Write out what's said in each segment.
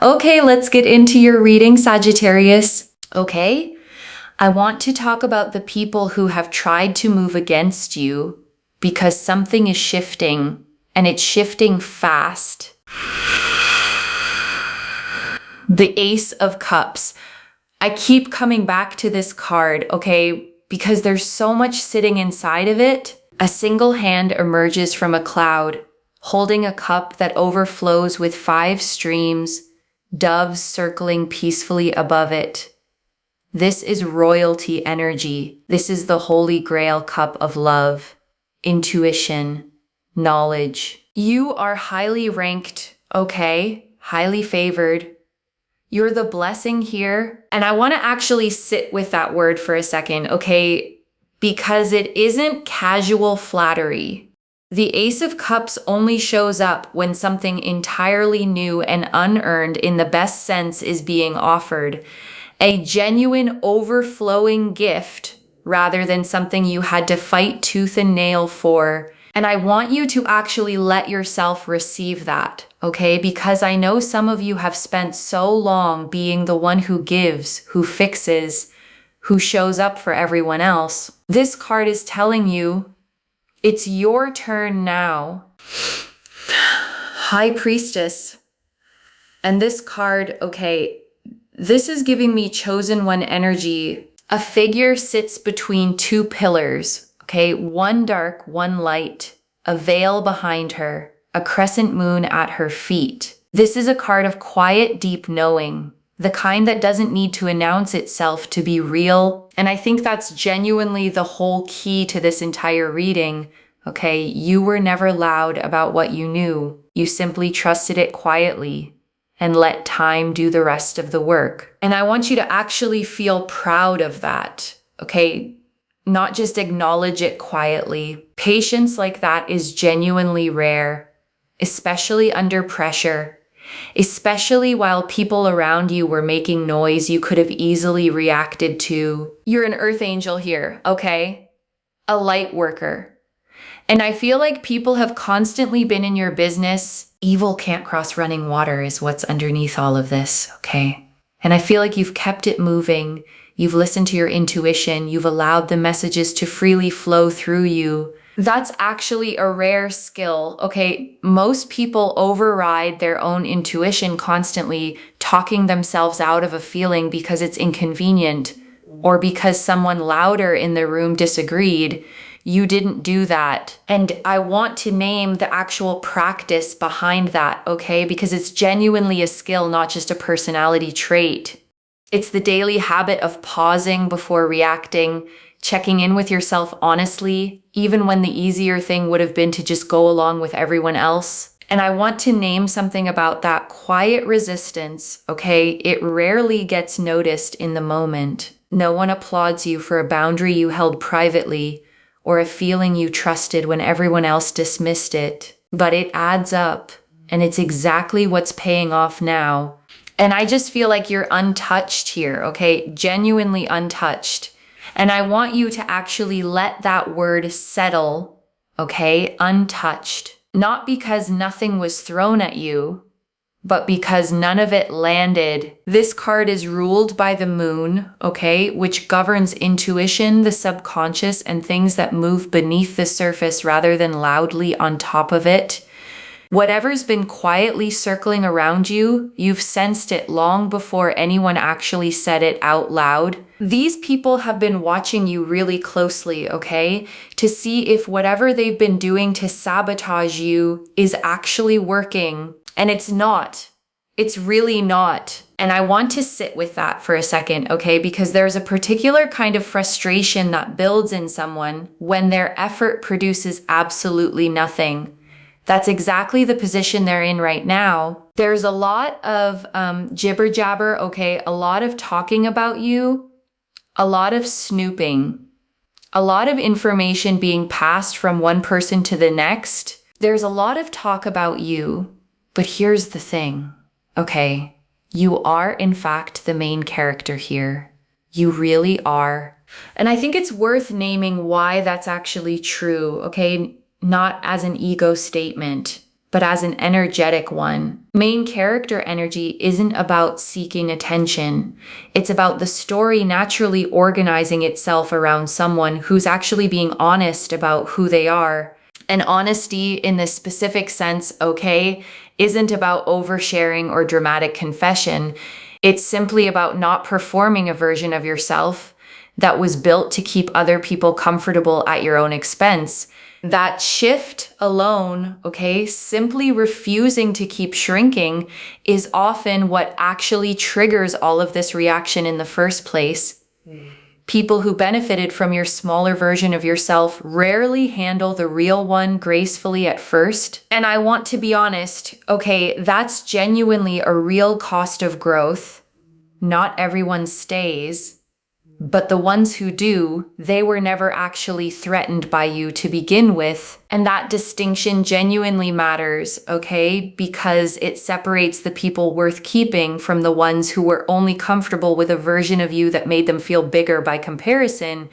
Okay, let's get into your reading, Sagittarius. Okay, I want to talk about the people who have tried to move against you because something is shifting and it's shifting fast. The Ace of Cups. I keep coming back to this card, okay, because there's so much sitting inside of it. A single hand emerges from a cloud, holding a cup that overflows with 5 streams, doves circling peacefully above it. This is royalty energy. This is the Holy Grail cup of love, intuition, knowledge. You are highly ranked, okay, highly favored. You're the blessing here. And I want to actually sit with that word for a second, okay? Because it isn't casual flattery. The Ace of Cups only shows up when something entirely new and unearned in the best sense is being offered. A genuine overflowing gift rather than something you had to fight tooth and nail for. And I want you to actually let yourself receive that, okay? Because I know some of you have spent so long being the one who gives, who fixes, who shows up for everyone else. This card is telling you it's your turn now. High Priestess. And this card, okay, this is giving me chosen one energy. A figure sits between 2 pillars. Okay, one dark, one light, a veil behind her, a crescent moon at her feet. This is a card of quiet, deep knowing, the kind that doesn't need to announce itself to be real. And I think that's genuinely the whole key to this entire reading. Okay, you were never loud about what you knew. You simply trusted it quietly and let time do the rest of the work. And I want you to actually feel proud of that. Okay, not just acknowledge it quietly. Patience like that is genuinely rare, especially under pressure, especially while people around you were making noise you could have easily reacted to. You're an earth angel here, okay? A light worker. And I feel like people have constantly been in your business. Evil can't cross running water is what's underneath all of this, okay? And I feel like you've kept it moving. You've listened to your intuition. You've allowed the messages to freely flow through you. That's actually a rare skill, okay? Most people override their own intuition constantly, talking themselves out of a feeling because it's inconvenient or because someone louder in the room disagreed. You didn't do that. And I want to name the actual practice behind that, okay? Because it's genuinely a skill, not just a personality trait. It's the daily habit of pausing before reacting, checking in with yourself honestly, even when the easier thing would have been to just go along with everyone else. And I want to name something about that quiet resistance, okay? It rarely gets noticed in the moment. No one applauds you for a boundary you held privately or a feeling you trusted when everyone else dismissed it. But it adds up, and it's exactly what's paying off now. And I just feel like you're untouched here, okay? Genuinely untouched. And I want you to actually let that word settle, okay? Untouched. Not because nothing was thrown at you, but because none of it landed. This card is ruled by the moon, okay? Which governs intuition, the subconscious, and things that move beneath the surface rather than loudly on top of it. Whatever's been quietly circling around you, you've sensed it long before anyone actually said it out loud. These people have been watching you really closely, okay? To see if whatever they've been doing to sabotage you is actually working. And it's not. It's really not. And I want to sit with that for a second, okay? Because there's a particular kind of frustration that builds in someone when their effort produces absolutely nothing. That's exactly the position they're in right now. There's a lot of jibber jabber, okay? A lot of talking about you, a lot of snooping, a lot of information being passed from one person to the next. There's a lot of talk about you, but here's the thing, okay? You are, in fact, the main character here. You really are. And I think it's worth naming why that's actually true, okay? Not as an ego statement, but as an energetic one. Main character energy isn't about seeking attention. It's about the story naturally organizing itself around someone who's actually being honest about who they are. And honesty in this specific sense, okay, isn't about oversharing or dramatic confession. It's simply about not performing a version of yourself that was built to keep other people comfortable at your own expense. That shift alone, okay, simply refusing to keep shrinking is often what actually triggers all of this reaction in the first place. People who benefited from your smaller version of yourself rarely handle the real one gracefully at first. And I want to be honest, okay, that's genuinely a real cost of growth. Not everyone stays. But the ones who do, they were never actually threatened by you to begin with. And that distinction genuinely matters, okay? Because it separates the people worth keeping from the ones who were only comfortable with a version of you that made them feel bigger by comparison.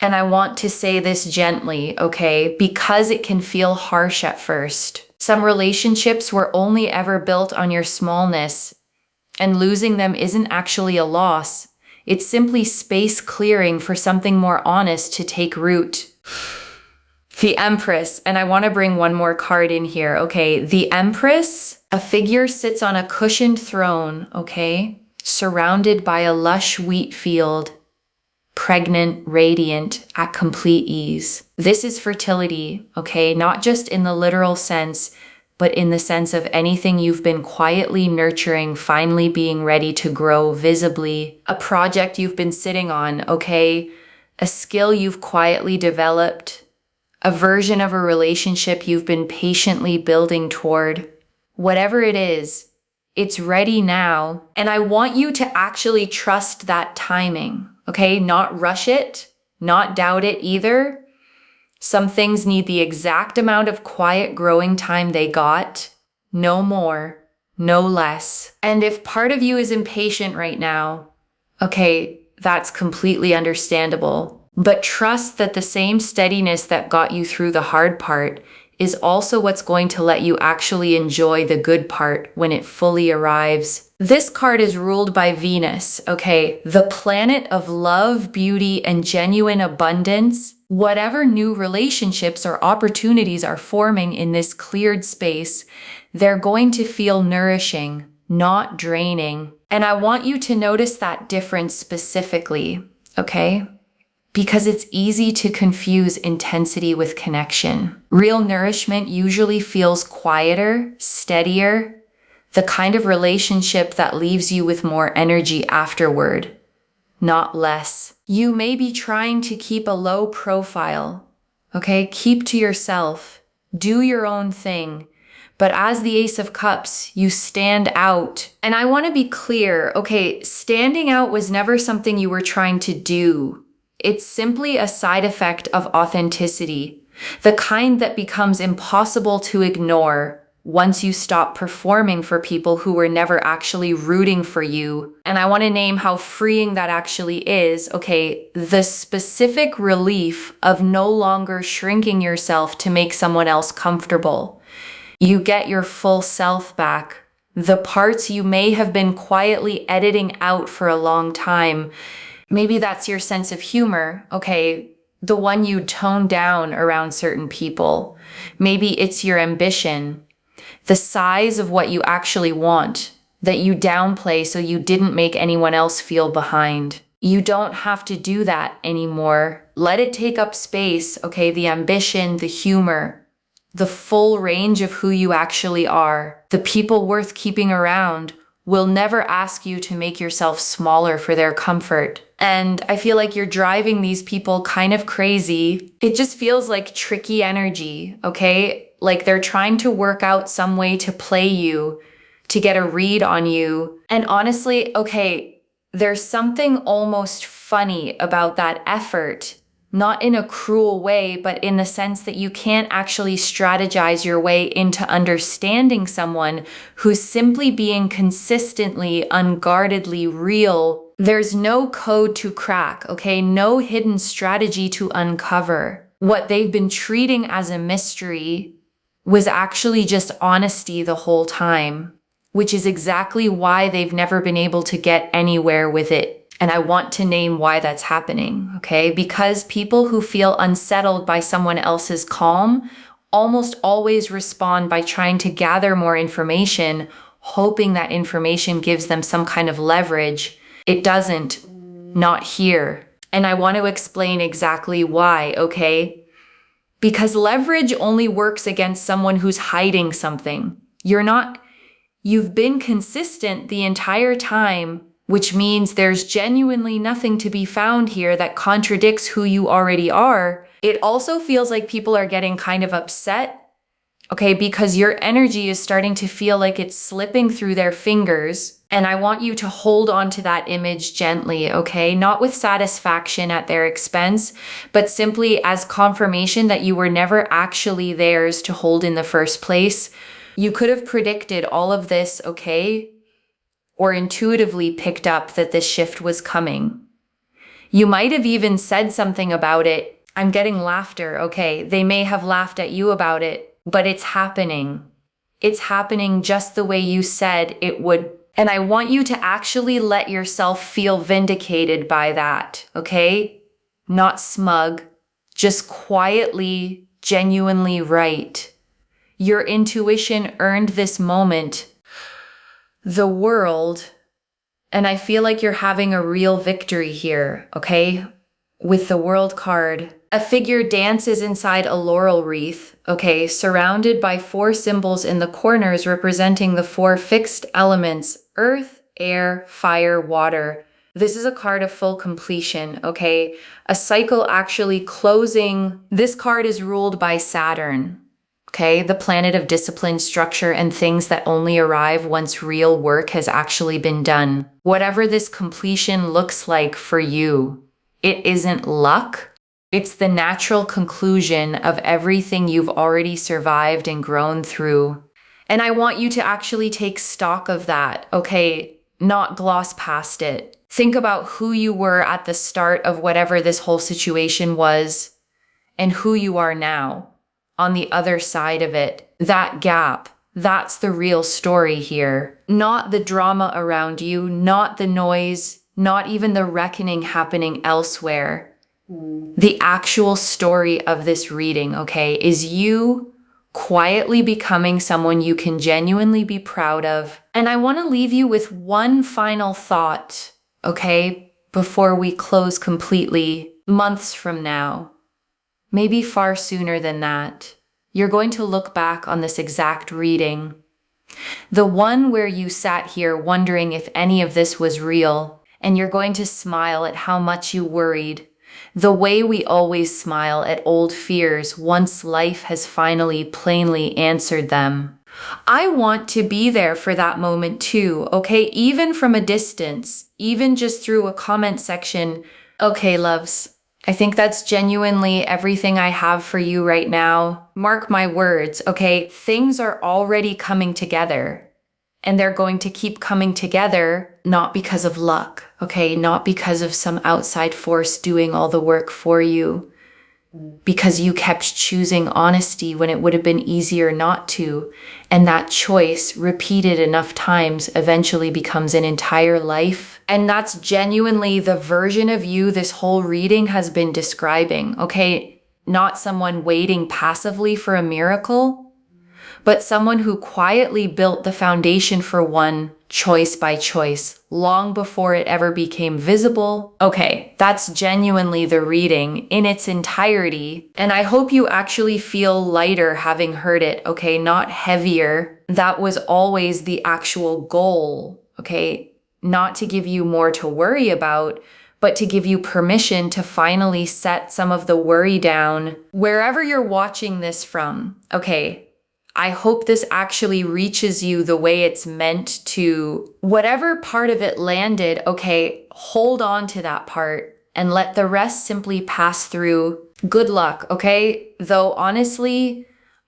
And I want to say this gently, okay? Because it can feel harsh at first. Some relationships were only ever built on your smallness, and losing them isn't actually a loss. It's simply space clearing for something more honest to take root. The Empress, and I want to bring one more card in here, okay? The Empress, a figure sits on a cushioned throne, okay? Surrounded by a lush wheat field, pregnant, radiant, at complete ease. This is fertility, okay? Not just in the literal sense, but in the sense of anything you've been quietly nurturing, finally being ready to grow visibly. A project you've been sitting on, okay? A skill you've quietly developed. A version of a relationship you've been patiently building toward. Whatever it is, it's ready now. And I want you to actually trust that timing, okay? Not rush it, not doubt it either. Some things need the exact amount of quiet growing time they got, no more, no less. And if part of you is impatient right now, okay, that's completely understandable. But trust that the same steadiness that got you through the hard part is also what's going to let you actually enjoy the good part when it fully arrives. This card is ruled by Venus, okay? The planet of love, beauty, and genuine abundance. Whatever new relationships or opportunities are forming in this cleared space, they're going to feel nourishing, not draining. And I want you to notice that difference specifically, okay? Because it's easy to confuse intensity with connection. Real nourishment usually feels quieter, steadier, the kind of relationship that leaves you with more energy afterward, not less. You may be trying to keep a low profile, okay? Keep to yourself, do your own thing. But as the Ace of Cups, you stand out. And I want to be clear, okay, standing out was never something you were trying to do. It's simply a side effect of authenticity, the kind that becomes impossible to ignore once you stop performing for people who were never actually rooting for you. And I want to name how freeing that actually is. Okay, the specific relief of no longer shrinking yourself to make someone else comfortable. You get your full self back. The parts you may have been quietly editing out for a long time. Maybe that's your sense of humor, okay? The one you tone down around certain people. Maybe it's your ambition. The size of what you actually want, that you downplay so you didn't make anyone else feel behind. You don't have to do that anymore. Let it take up space, okay? The ambition, the humor, the full range of who you actually are. The people worth keeping around will never ask you to make yourself smaller for their comfort. And I feel like you're driving these people kind of crazy. It just feels like tricky energy, okay? Like they're trying to work out some way to play you, to get a read on you. And honestly, okay, there's something almost funny about that effort. Not in a cruel way, but in the sense that you can't actually strategize your way into understanding someone who's simply being consistently, unguardedly real. There's no code to crack, okay? No hidden strategy to uncover. What they've been treating as a mystery, was actually just honesty the whole time, which is exactly why they've never been able to get anywhere with it. And I want to name why that's happening, okay? Because people who feel unsettled by someone else's calm almost always respond by trying to gather more information, hoping that information gives them some kind of leverage. It doesn't, not here. And I want to explain exactly why, okay? Because leverage only works against someone who's hiding something. You've been consistent the entire time, which means there's genuinely nothing to be found here that contradicts who you already are. It also feels like people are getting kind of upset, okay, because your energy is starting to feel like it's slipping through their fingers. And I want you to hold on to that image gently, okay? Not with satisfaction at their expense, but simply as confirmation that you were never actually theirs to hold in the first place. You could have predicted all of this, okay? Or intuitively picked up that this shift was coming. You might have even said something about it. I'm getting laughter, okay? They may have laughed at you about it, but it's happening. It's happening just the way you said it would. And I want you to actually let yourself feel vindicated by that, okay? Not smug, just quietly, genuinely right. Your intuition earned this moment. The world, and I feel like you're having a real victory here, okay? With the World card, a figure dances inside a laurel wreath, okay, surrounded by 4 symbols in the corners representing the 4 fixed elements: earth, air, fire, water. This is a card of full completion, okay? A cycle actually closing. This card is ruled by Saturn, okay? The planet of discipline, structure, and things that only arrive once real work has actually been done. Whatever this completion looks like for you, it isn't luck. It's the natural conclusion of everything you've already survived and grown through. And I want you to actually take stock of that, okay? Not gloss past it. Think about who you were at the start of whatever this whole situation was and who you are now on the other side of it. That gap, that's the real story here. Not the drama around you, not the noise, not even the reckoning happening elsewhere. The actual story of this reading, okay, is you quietly becoming someone you can genuinely be proud of. And I want to leave you with one final thought, okay, before we close completely. Months from now, maybe far sooner than that, you're going to look back on this exact reading, the one where you sat here wondering if any of this was real, and you're going to smile at how much you worried, the way we always smile at old fears once life has finally plainly answered them. I want to be there for that moment too, okay? Even from a distance, even just through a comment section. Okay, loves, I think that's genuinely everything I have for you right now. Mark my words, okay? Things are already coming together. And they're going to keep coming together, not because of luck, okay? Not because of some outside force doing all the work for you. Because you kept choosing honesty when it would have been easier not to. And that choice, repeated enough times, eventually becomes an entire life. And that's genuinely the version of you this whole reading has been describing, okay? Not someone waiting passively for a miracle, but someone who quietly built the foundation for one choice by choice, long before it ever became visible. Okay, that's genuinely the reading in its entirety. And I hope you actually feel lighter having heard it, okay? Not heavier. That was always the actual goal, okay? Not to give you more to worry about, but to give you permission to finally set some of the worry down wherever you're watching this from, okay? I hope this actually reaches you the way it's meant to. Whatever part of it landed, okay, hold on to that part and let the rest simply pass through. Good luck, okay? Though honestly,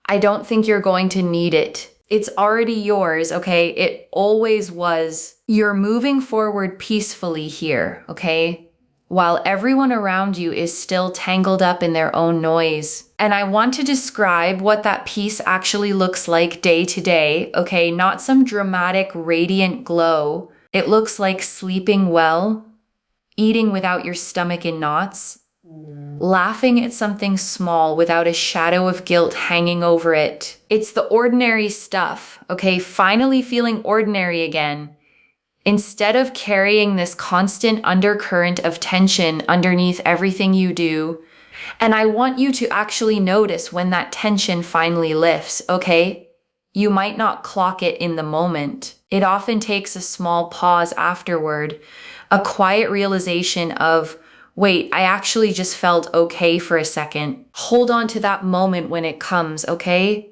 I don't think you're going to need it. It's already yours, okay? It always was. You're moving forward peacefully here, okay? while everyone around you is still tangled up in their own noise. And I want to describe what that peace actually looks like day to day, okay? Not some dramatic, radiant glow. It looks like sleeping well, eating without your stomach in knots, laughing at something small without a shadow of guilt hanging over it. It's the ordinary stuff, okay? Finally feeling ordinary again, instead of carrying this constant undercurrent of tension underneath everything you do. And I want you to actually notice when that tension finally lifts, okay? You might not clock it in the moment. It often takes a small pause afterward, a quiet realization of, wait, I actually just felt okay for a second. Hold on to that moment when it comes, okay?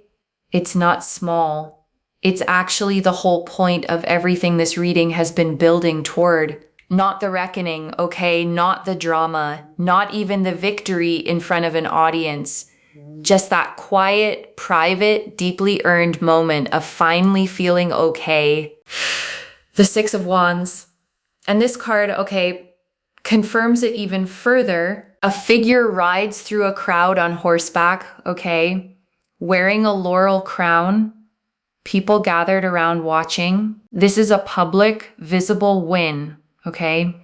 It's not small. It's actually the whole point of everything this reading has been building toward. Not the reckoning, okay? Not the drama, not even the victory in front of an audience. Just that quiet, private, deeply earned moment of finally feeling okay. The Six of Wands. And this card, okay, confirms it even further. A figure rides through a crowd on horseback, okay, wearing a laurel crown. People gathered around watching. This is a public, visible win, okay?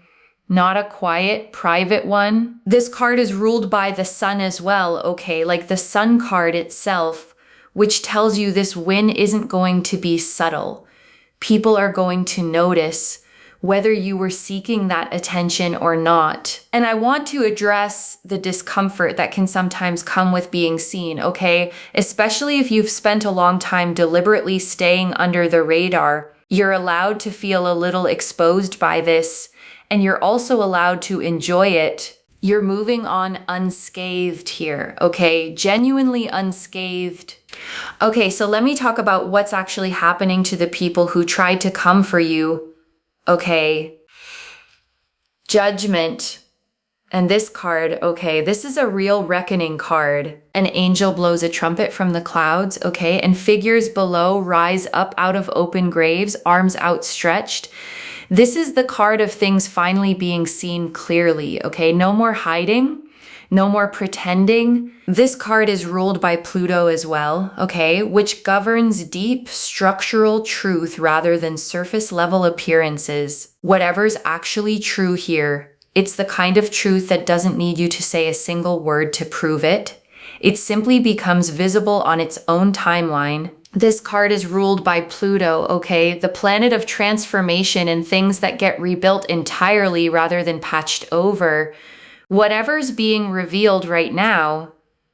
Not a quiet, private one. This card is ruled by the sun as well, okay? Like the sun card itself, which tells you this win isn't going to be subtle. People are going to notice whether you were seeking that attention or not. And I want to address the discomfort that can sometimes come with being seen, okay? Especially if you've spent a long time deliberately staying under the radar. You're allowed to feel a little exposed by this, and you're also allowed to enjoy it. You're moving on unscathed here, okay? Genuinely unscathed. Okay, so let me talk about what's actually happening to the people who tried to come for you. Okay, Judgment. And this card, okay, this is a real reckoning card. An angel blows a trumpet from the clouds, okay, and figures below rise up out of open graves, arms outstretched. This is the card of things finally being seen clearly, okay? No more hiding, no more pretending. This card is ruled by Pluto as well, okay, which governs deep structural truth rather than surface level appearances. Whatever's actually true here, it's the kind of truth that doesn't need you to say a single word to prove it. It simply becomes visible on its own timeline. This card is ruled by Pluto, okay, the planet of transformation and things that get rebuilt entirely rather than patched over. Whatever's being revealed right now,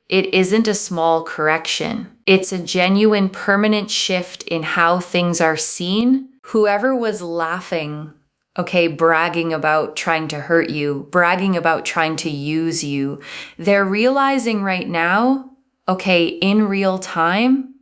it isn't a small correction. It's a genuine permanent shift in how things are seen. Whoever was laughing, okay, bragging about trying to hurt you, bragging about trying to use you, they're realizing right now, okay, in real time,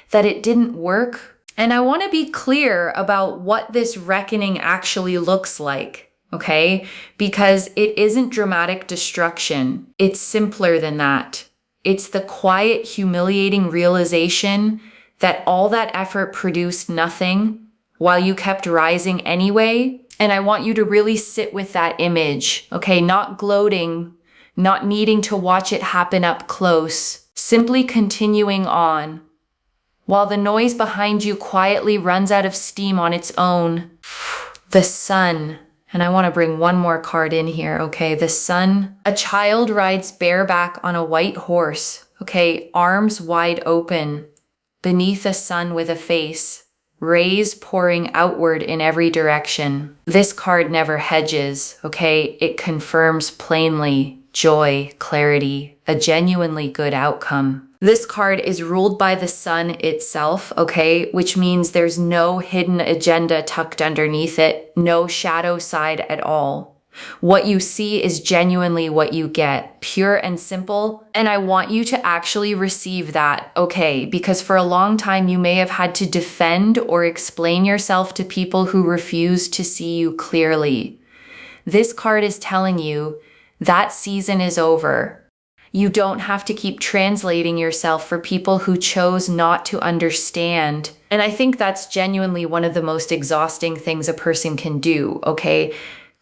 that it didn't work. And I want to be clear about what this reckoning actually looks like. Okay? Because it isn't dramatic destruction. It's simpler than that. It's the quiet, humiliating realization that all that effort produced nothing while you kept rising anyway. And I want you to really sit with that image, okay? Not gloating, not needing to watch it happen up close, simply continuing on while the noise behind you quietly runs out of steam on its own. The sun. And I want to bring one more card in here, okay? The sun. A child rides bareback on a white horse, okay? Arms wide open, beneath a sun with a face, rays pouring outward in every direction. This card never hedges, okay? It confirms plainly joy, clarity, a genuinely good outcome. This card is ruled by the sun itself, okay, which means there's no hidden agenda tucked underneath it, no shadow side at all. What you see is genuinely what you get, pure and simple, and I want you to actually receive that, okay, because for a long time you may have had to defend or explain yourself to people who refuse to see you clearly. This card is telling you that season is over. You don't have to keep translating yourself for people who chose not to understand. And I think that's genuinely one of the most exhausting things a person can do, okay?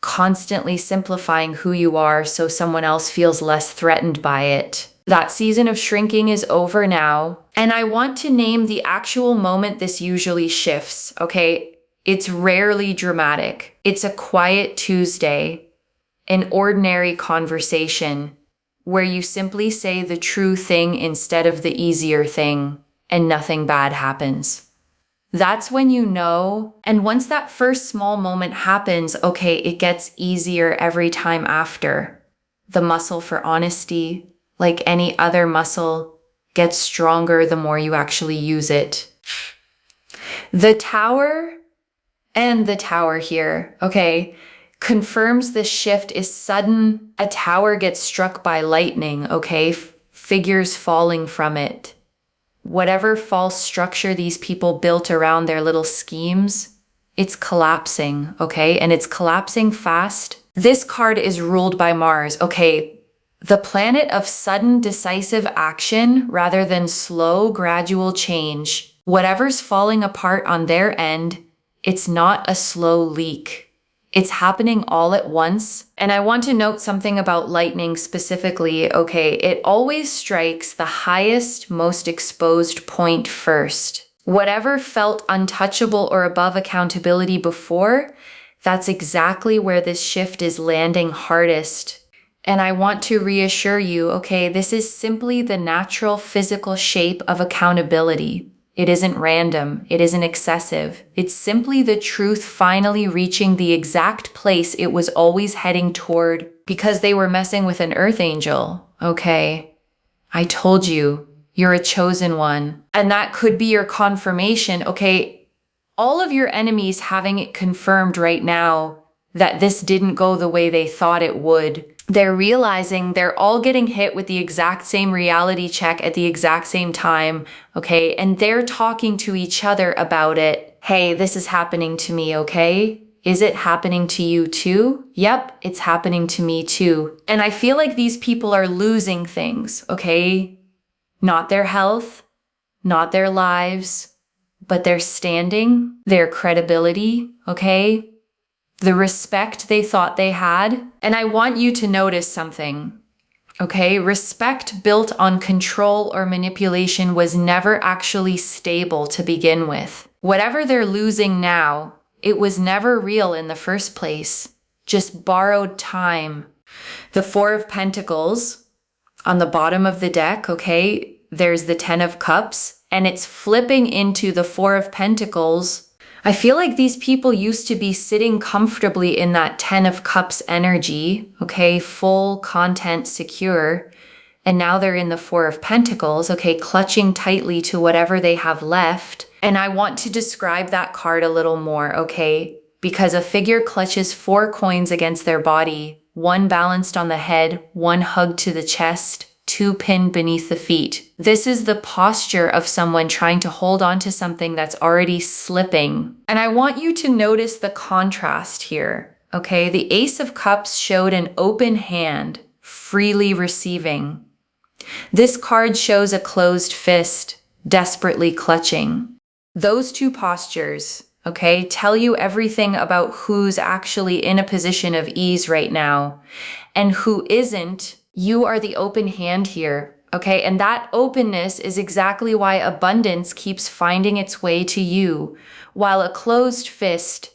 constantly simplifying who you are so someone else feels less threatened by it. That season of shrinking is over now. And I want to name the actual moment this usually shifts, okay? It's rarely dramatic. It's a quiet Tuesday, an ordinary conversation where you simply say the true thing instead of the easier thing, and nothing bad happens. That's when you know, and once that first small moment happens, okay, it gets easier every time after. The muscle for honesty, like any other muscle, gets stronger the more you actually use it. The Tower and the Tower here, okay, confirms this shift is sudden. A tower gets struck by lightning, okay, figures falling from it. Whatever false structure these people built around their little schemes, it's collapsing, okay? And it's collapsing fast. This card is ruled by Mars, okay? The planet of sudden, decisive action rather than slow, gradual change. Whatever's falling apart on their end, it's not a slow leak. It's happening all at once. And I want to note something about lightning specifically. Okay, it always strikes the highest, most exposed point first. Whatever felt untouchable or above accountability before, that's exactly where this shift is landing hardest. And I want to reassure you, okay, this is simply the natural physical shape of accountability. It isn't random. It isn't excessive. It's simply the truth finally reaching the exact place it was always heading toward because they were messing with an earth angel. Okay, I told you, you're a chosen one. And that could be your confirmation. Okay, all of your enemies having it confirmed right now that this didn't go the way they thought it would. They're realizing they're all getting hit with the exact same reality check at the exact same time, okay? And they're talking to each other about it. Hey, this is happening to me, okay? Is it happening to you too? Yep, it's happening to me too. And I feel like these people are losing things, okay? Not their health, not their lives, but their standing, their credibility, okay? The respect they thought they had. And I want you to notice something, okay? Respect built on control or manipulation was never actually stable to begin with. Whatever they're losing now, it was never real in the first place, just borrowed time. The Four of Pentacles on the bottom of the deck, okay? There's the Ten of Cups, and it's flipping into the Four of Pentacles. I feel like these people used to be sitting comfortably in that Ten of Cups energy, okay, full content secure, and now they're in the Four of Pentacles, okay, clutching tightly to whatever they have left. And I want to describe that card a little more, okay, because a figure clutches 4 coins against their body, 1 balanced on the head, 1 hugged to the chest, 2 pinned beneath the feet. This is the posture of someone trying to hold on to something that's already slipping. And I want you to notice the contrast here, okay? The Ace of Cups showed an open hand, freely receiving. This card shows a closed fist, desperately clutching. Those two postures, okay, tell you everything about who's actually in a position of ease right now and who isn't. You are the open hand here, okay? And that openness is exactly why abundance keeps finding its way to you, while a closed fist,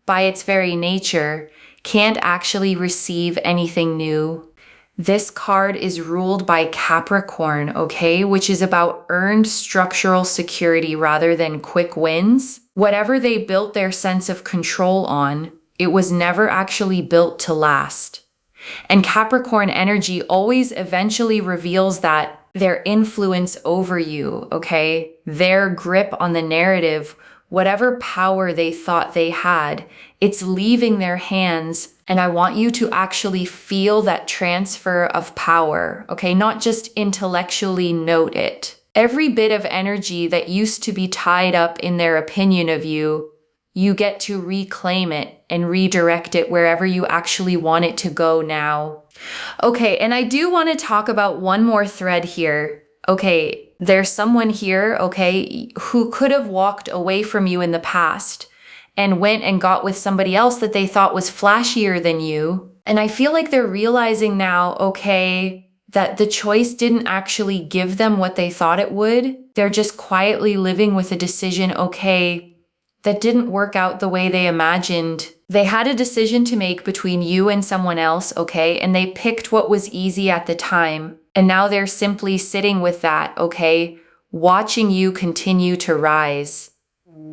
by its very nature, can't actually receive anything new. This card is ruled by Capricorn, okay? Which is about earned structural security rather than quick wins. Whatever they built their sense of control on, it was never actually built to last. And Capricorn energy always eventually reveals that their influence over you, okay? Their grip on the narrative, whatever power they thought they had, it's leaving their hands. And I want you to actually feel that transfer of power, okay? Not just intellectually note it. Every bit of energy that used to be tied up in their opinion of you, you get to reclaim it and redirect it wherever you actually want it to go now. Okay, and I do want to talk about one more thread here. Okay, there's someone here, okay, who could have walked away from you in the past and went and got with somebody else that they thought was flashier than you. And I feel like they're realizing now, okay, that the choice didn't actually give them what they thought it would. They're just quietly living with a decision, okay, that didn't work out the way they imagined. They had a decision to make between you and someone else, okay, and they picked what was easy at the time. And now they're simply sitting with that, okay, watching you continue to rise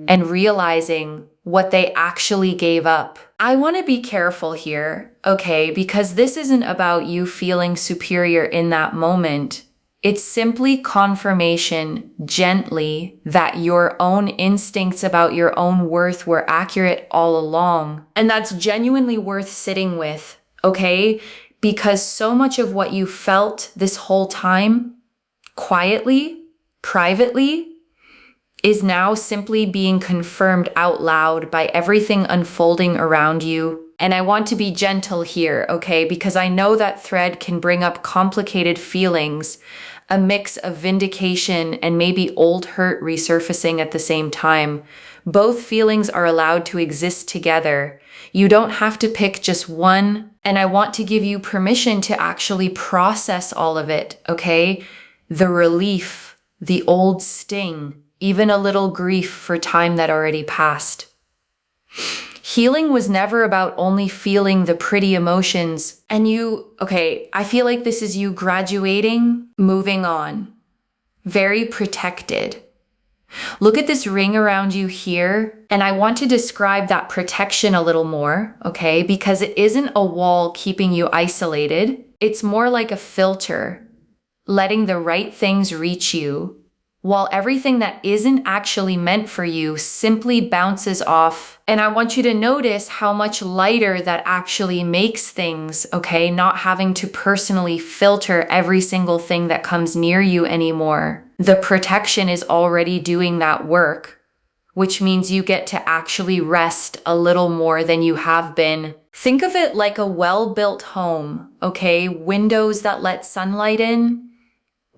and realizing what they actually gave up. I want to be careful here, okay, because this isn't about you feeling superior in that moment. It's simply confirmation, gently, that your own instincts about your own worth were accurate all along. And that's genuinely worth sitting with, okay? Because so much of what you felt this whole time, quietly, privately, is now simply being confirmed out loud by everything unfolding around you. And I want to be gentle here, okay? Because I know that thread can bring up complicated feelings, a mix of vindication and maybe old hurt resurfacing at the same time. Both feelings are allowed to exist together. You don't have to pick just one. And I want to give you permission to actually process all of it, okay? The relief, the old sting, even a little grief for time that already passed. Healing was never about only feeling the pretty emotions. And I feel like this is you graduating, moving on. Very protected. Look at this ring around you here. And I want to describe that protection a little more, okay? Because it isn't a wall keeping you isolated. It's more like a filter, letting the right things reach you, while everything that isn't actually meant for you simply bounces off. And I want you to notice how much lighter that actually makes things, okay? Not having to personally filter every single thing that comes near you anymore. The protection is already doing that work, which means you get to actually rest a little more than you have been. Think of it like a well-built home, okay? Windows that let sunlight in,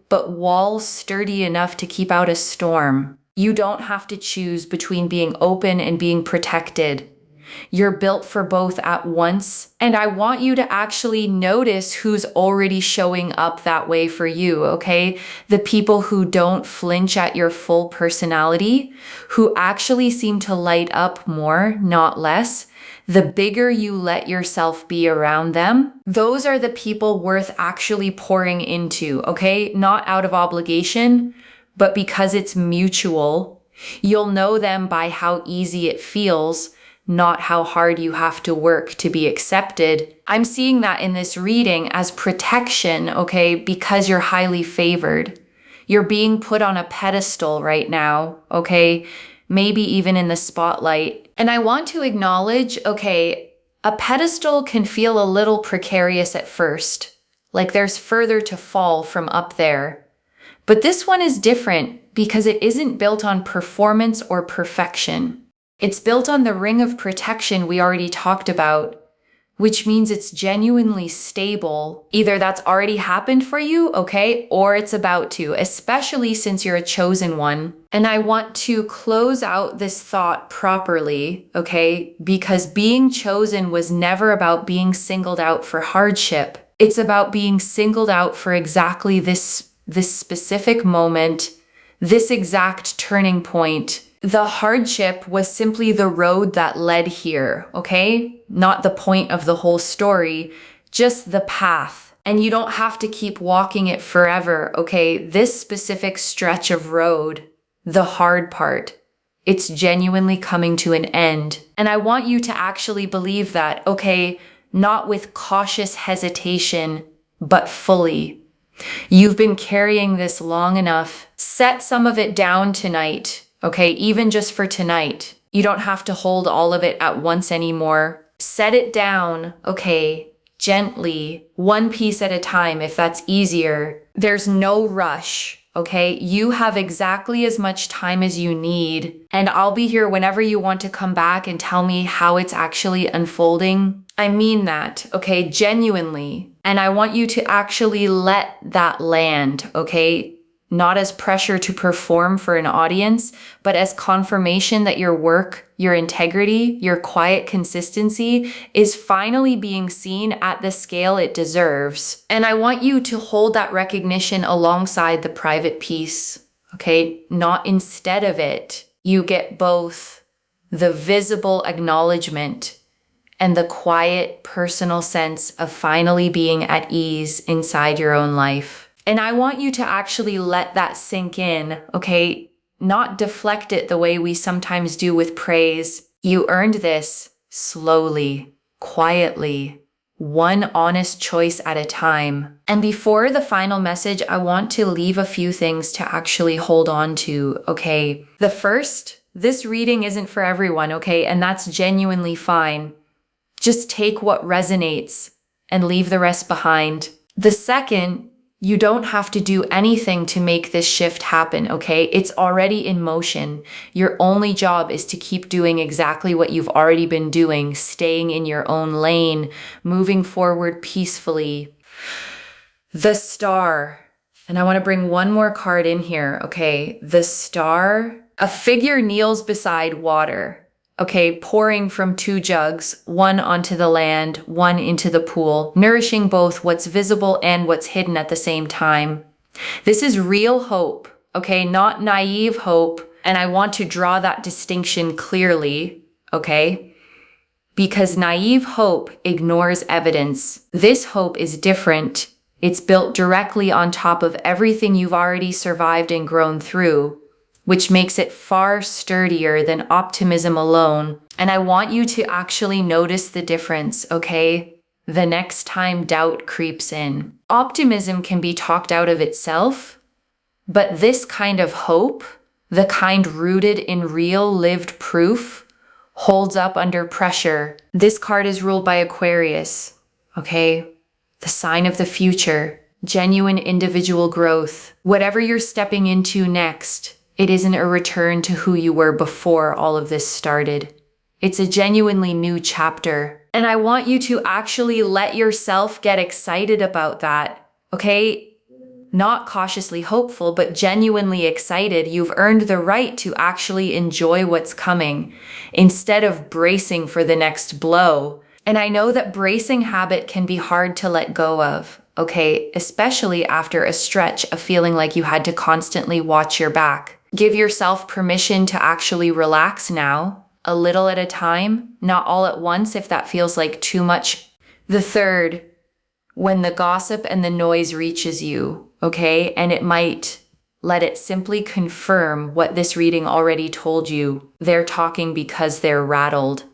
but walls sturdy enough to keep out a storm. You don't have to choose between being open and being protected. You're built for both at once. And I want you to actually notice who's already showing up that way for you, okay? The people who don't flinch at your full personality, who actually seem to light up more, not less. The bigger you let yourself be around them, those are the people worth actually pouring into, okay? Not out of obligation, but because it's mutual. You'll know them by how easy it feels, not how hard you have to work to be accepted. I'm seeing that in this reading as protection, okay? Because you're highly favored. You're being put on a pedestal right now, okay? Maybe even in the spotlight. And I want to acknowledge, okay, a pedestal can feel a little precarious at first, like there's further to fall from up there. But this one is different because it isn't built on performance or perfection. It's built on the ring of protection we already talked about, which means it's genuinely stable. Either that's already happened for you, okay, or it's about to, especially since you're a chosen one. And I want to close out this thought properly, okay, because being chosen was never about being singled out for hardship. It's about being singled out for exactly this specific moment, this exact turning point. The hardship was simply the road that led here, okay? Not the point of the whole story, just the path. And you don't have to keep walking it forever, okay? This specific stretch of road, the hard part, it's genuinely coming to an end. And I want you to actually believe that, okay? Not with cautious hesitation, but fully. You've been carrying this long enough. Set some of it down tonight. Okay, even just for tonight. You don't have to hold all of it at once anymore. Set it down, okay, gently, one piece at a time if that's easier. There's no rush, okay? You have exactly as much time as you need, and I'll be here whenever you want to come back and tell me how it's actually unfolding. I mean that, okay, genuinely. And I want you to actually let that land, okay? not as pressure to perform for an audience, but as confirmation that your work, your integrity, your quiet consistency is finally being seen at the scale it deserves. And I want you to hold that recognition alongside the private peace, okay? Not instead of it. You get both the visible acknowledgement and the quiet personal sense of finally being at ease inside your own life. And I want you to actually let that sink in, okay? Not deflect it the way we sometimes do with praise. You earned this slowly, quietly, one honest choice at a time. And before the final message, I want to leave a few things to actually hold on to, okay? The first, this reading isn't for everyone, okay? And that's genuinely fine. Just take what resonates and leave the rest behind. The second, you don't have to do anything to make this shift happen, okay? It's already in motion. Your only job is to keep doing exactly what you've already been doing, staying in your own lane, moving forward peacefully. The Star. And I want to bring one more card in here, okay? The Star. A figure kneels beside water. Okay, pouring from two jugs, one onto the land, one into the pool, nourishing both what's visible and what's hidden at the same time. This is real hope, okay, not naive hope. And I want to draw that distinction clearly, okay? Because naive hope ignores evidence. This hope is different. It's built directly on top of everything you've already survived and grown through, which makes it far sturdier than optimism alone. And I want you to actually notice the difference, okay? The next time doubt creeps in. Optimism can be talked out of itself, but this kind of hope, the kind rooted in real lived proof, holds up under pressure. This card is ruled by Aquarius, okay? The sign of the future, genuine individual growth. Whatever you're stepping into next, it isn't a return to who you were before all of this started. It's a genuinely new chapter. And I want you to actually let yourself get excited about that, okay? Not cautiously hopeful, but genuinely excited. You've earned the right to actually enjoy what's coming instead of bracing for the next blow. And I know that bracing habit can be hard to let go of, okay? Especially after a stretch of feeling like you had to constantly watch your back. Give yourself permission to actually relax now, a little at a time, not all at once if that feels like too much. The third, when the gossip and the noise reaches you, okay, and it might let it simply confirm what this reading already told you. They're talking because they're rattled,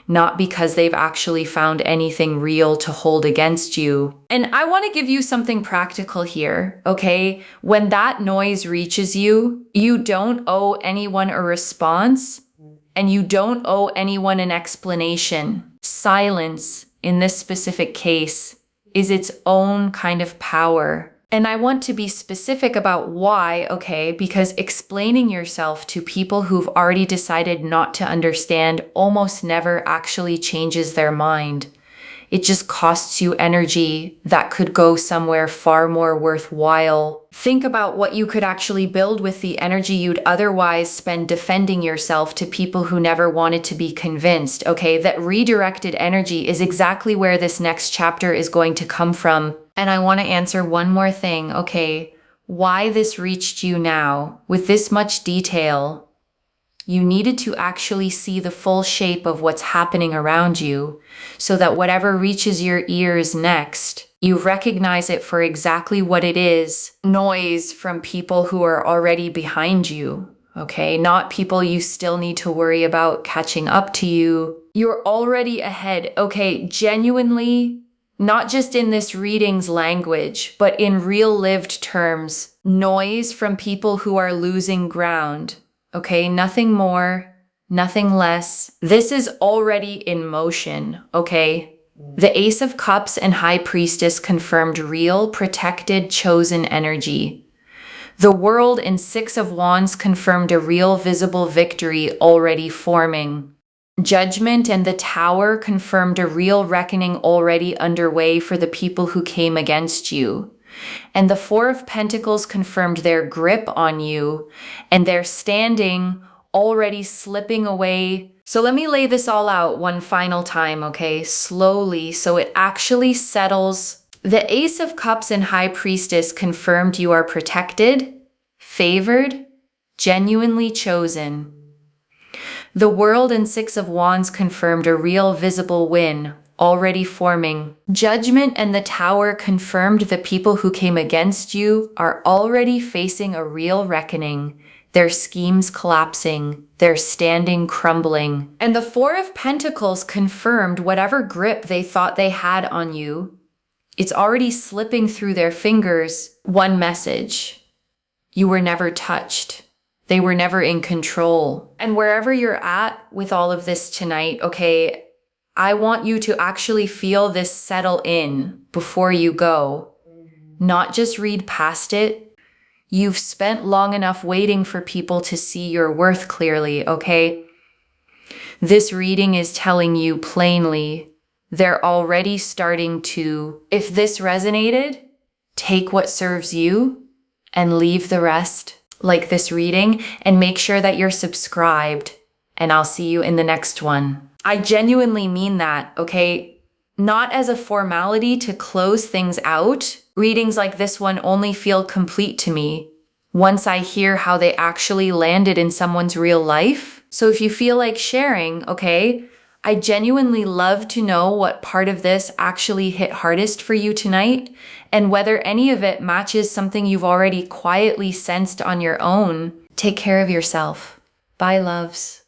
not because they've actually found anything real to hold against you. And I want to give you something practical here, okay? When that noise reaches you, you don't owe anyone a response, and you don't owe anyone an explanation. Silence, in this specific case, is its own kind of power. And I want to be specific about why, okay? Because explaining yourself to people who've already decided not to understand almost never actually changes their mind. It just costs you energy that could go somewhere far more worthwhile. Think about what you could actually build with the energy you'd otherwise spend defending yourself to people who never wanted to be convinced, okay? That redirected energy is exactly where this next chapter is going to come from. And I want to answer one more thing, okay? Why this reached you now with this much detail. You needed to actually see the full shape of what's happening around you so that whatever reaches your ears next, you recognize it for exactly what it is. Noise from people who are already behind you, okay? Not people you still need to worry about catching up to you. You're already ahead, okay? Genuinely, not just in this reading's language, but in real lived terms. Noise from people who are losing ground. Okay, nothing more, nothing less. This is already in motion, okay? The Ace of Cups and High Priestess confirmed real, protected, chosen energy. The World and Six of Wands confirmed a real, visible victory already forming. Judgment and the Tower confirmed a real reckoning already underway for the people who came against you. And the Four of Pentacles confirmed their grip on you, and they're standing, already slipping away. So let me lay this all out one final time, okay? Slowly, so it actually settles. The Ace of Cups and High Priestess confirmed you are protected, favored, genuinely chosen. The World and Six of Wands confirmed a real visible win, already forming. Judgment and the Tower confirmed the people who came against you are already facing a real reckoning. Their schemes collapsing, their standing crumbling. And the Four of Pentacles confirmed whatever grip they thought they had on you, it's already slipping through their fingers. One message: you were never touched. They were never in control. And wherever you're at with all of this tonight, okay, I want you to actually feel this settle in before you go. Not just read past it. You've spent long enough waiting for people to see your worth clearly, okay? This reading is telling you plainly, they're already starting to. If this resonated, take what serves you and leave the rest, like this reading, and make sure that you're subscribed, and I'll see you in the next one. I genuinely mean that, okay? Not as a formality to close things out. Readings like this one only feel complete to me once I hear how they actually landed in someone's real life. So if you feel like sharing, okay, I genuinely love to know what part of this actually hit hardest for you tonight, and whether any of it matches something you've already quietly sensed on your own. Take care of yourself. Bye, loves.